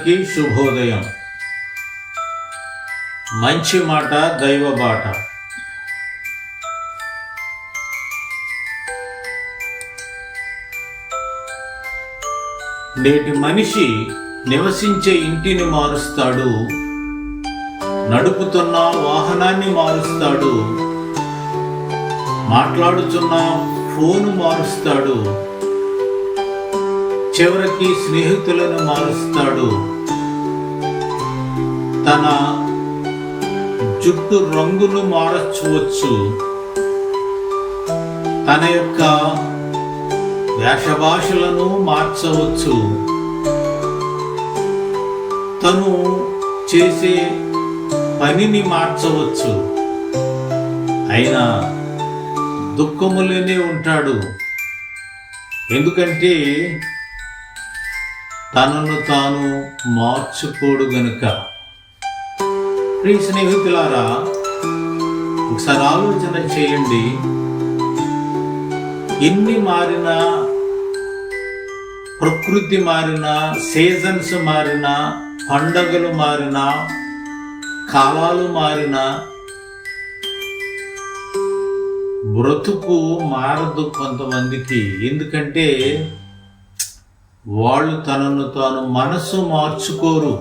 అందరికీ శుభోదయం. మంచి మాట దైవ బాట. నేటి మనిషి నివసించే ఇంటిని మారుస్తాడు, నడుపుతున్న వాహనాన్ని మారుస్తాడు, మాట్లాడుతున్న ఫోను మారుస్తాడు, చివరికి స్నేహితులను మారుస్తాడు, తన జుట్టు రంగును మార్చవచ్చు, తన యొక్క వేషభాషలను మార్చవచ్చు, తను చేసే పనిని మార్చవచ్చు. అయినా దుఃఖములోనే ఉంటాడు. ఎందుకంటే తనను తాను మార్చుకోడు గనుక. ప్రియ స్నేహితులారా, ఒకసారి ఆలోచన చేయండి. ఎన్ని మారినా, ప్రకృతి మారినా, సీజన్స్ మారినా, పండగలు మారినా, కాలాలు మారినా, బ్రతుకు మారదు కొంతమందికి. ఎందుకంటే వాళ్ళు తనను తాను మనసు మార్చుకోరు.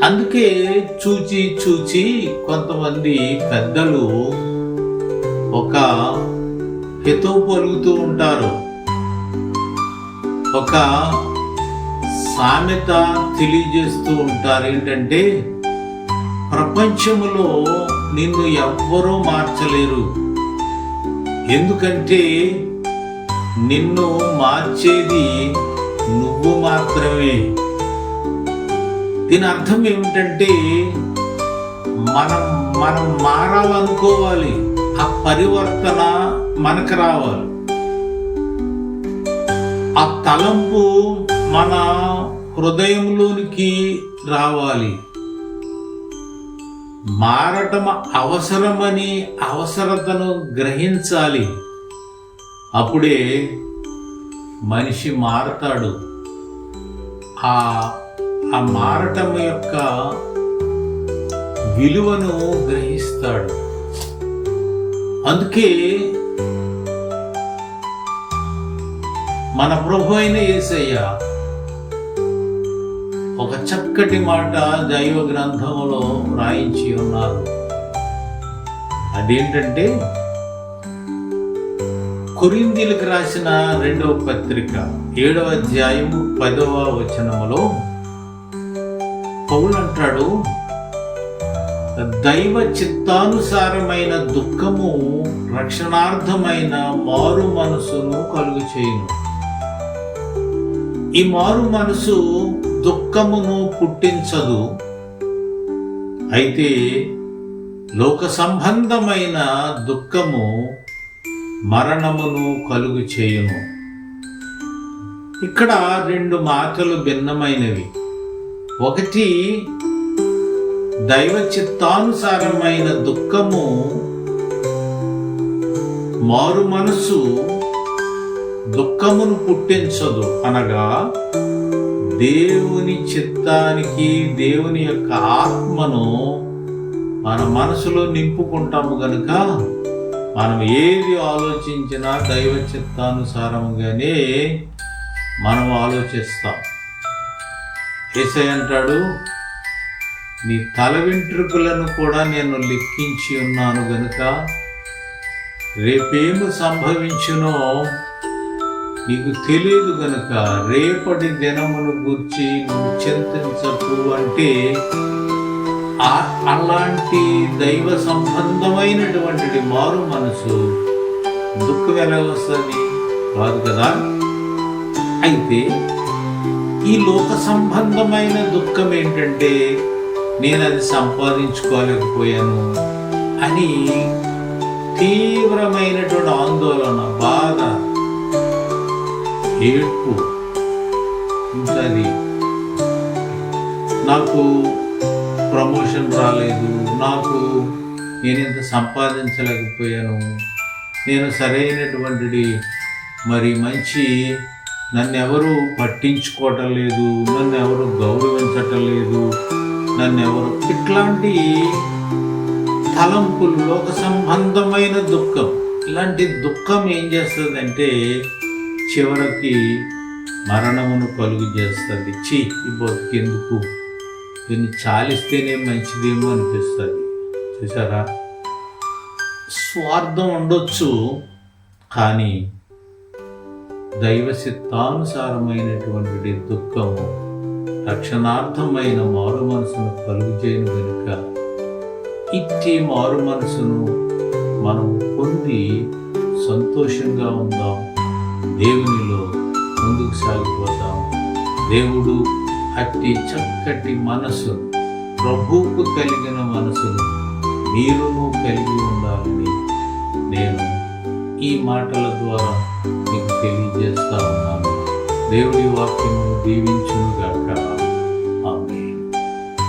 అందుకే చూచి కొంతమంది పెద్దలు ఒక హితవు పలుకుతూ ఉంటారు, ఒక సామెత తెలియజేస్తూ ఉంటారు. ఏంటంటే, ప్రపంచములో నిన్ను ఎవ్వరూ మార్చలేరు, ఎందుకంటే నిన్ను మార్చేది నువ్వు మాత్రమే. దీని అర్థం ఏమిటంటే, మనం మారాలనుకోవాలి, ఆ పరివర్తన మనకు రావాలి, ఆ తలంపు మన హృదయంలోనికి రావాలి. మారటం అవసరమని అవసరతను గ్రహించాలి. అప్పుడే మనిషి మారతాడు. ఆ మారటం యొక్క విలువను గ్రహిస్తాడు. అందుకే మన ప్రభు అయిన యేసయ్య ఒక చక్కటి మాట దైవ గ్రంథంలో రాయించి ఉన్నారు. అదేంటంటే, కొరింథీయులకు రాసిన 2వ పత్రిక 7వ అధ్యాయము 10వ వచనములో పౌలు అంటాడు, దైవ చిత్తానుసారమైన దుఃఖము రక్షణార్థమైన మారు మనసును కలుగు చేయును. ఈ మారు మనసు దుఃఖమును పుట్టించదు, అయితే లోక సంబంధమైన దుఃఖము మరణమును కలుగు చేయును. ఇక్కడ 2 మాటలు భిన్నమైనవి. ఒకటి, దైవ చిత్తానుసారమైన దుఃఖము మారు మనసు దుఃఖమును పుట్టించదు, అనగా దేవుని చిత్తానికి, దేవుని యొక్క ఆత్మను మన మనసులో నింపుకుంటాము గనుక మనం ఏది ఆలోచించినా దైవ చిత్తానుసారంగానే మనం ఆలోచిస్తాం. యేసయ్య అంటాడు, నీ తల వెంట్రుకలను కూడా నేను లెక్కించి ఉన్నాను గనుక రేపేమి సంభవించునో నీకు తెలియదు గనుక రేపటి దినమును గూర్చి నువ్వు చింతించకు అంటే, అలాంటి దైవ సంబంధమైనటువంటి మారు మనసు దుఃఖం ఎలా వస్తుంది? కాదు కదా. అయితే ఈ లోక సంబంధమైన దుఃఖం ఏంటంటే, నేను అది సంపాదించుకోలేకపోయాను అని తీవ్రమైనటువంటి ఆందోళన, బాధ, ఏడ్పు ఉంటుంది. నాకు ప్రమోషన్ రాలేదు, నేను ఇంత సంపాదించలేకపోయాను, నేను సరైనటువంటి మంచి నన్ను ఎవరు పట్టించుకోవటం లేదు, నన్ను ఎవరు గౌరవించటం లేదు, నన్ను ఎవరు ఇట్లాంటి తలంపులు, లోక సంబంధమైన దుఃఖం. ఇలాంటి దుఃఖం ఏం చేస్తుందంటే చివరికి మరణమును కలుగు చేస్తుంది. ఈ బతుకెందుకు, దీన్ని చాలిస్తేనే మంచిదేమో అనిపిస్తుంది. చూసారా, స్వార్థం ఉండొచ్చు, కానీ దైవ చిత్తానుసారమైనటువంటి దుఃఖము రక్షణార్థమైన మారు మనసును కలుగు చేయను కనుక ఇట్టి మారు మనసును మనం పొంది సంతోషంగా ఉందాం, దేవునిలో ముందుకు సాగిపోతాం. దేవుడు అట్టి చక్కటి మనసును, ప్రభువుకు కలిగిన మనసును మీరును కలిగి ఉండాలని నేను ఈ మాటల ద్వారా మీకు తెలియజేస్తా ఉన్నాను. దేవుడి వాక్యము దీవించును గాక.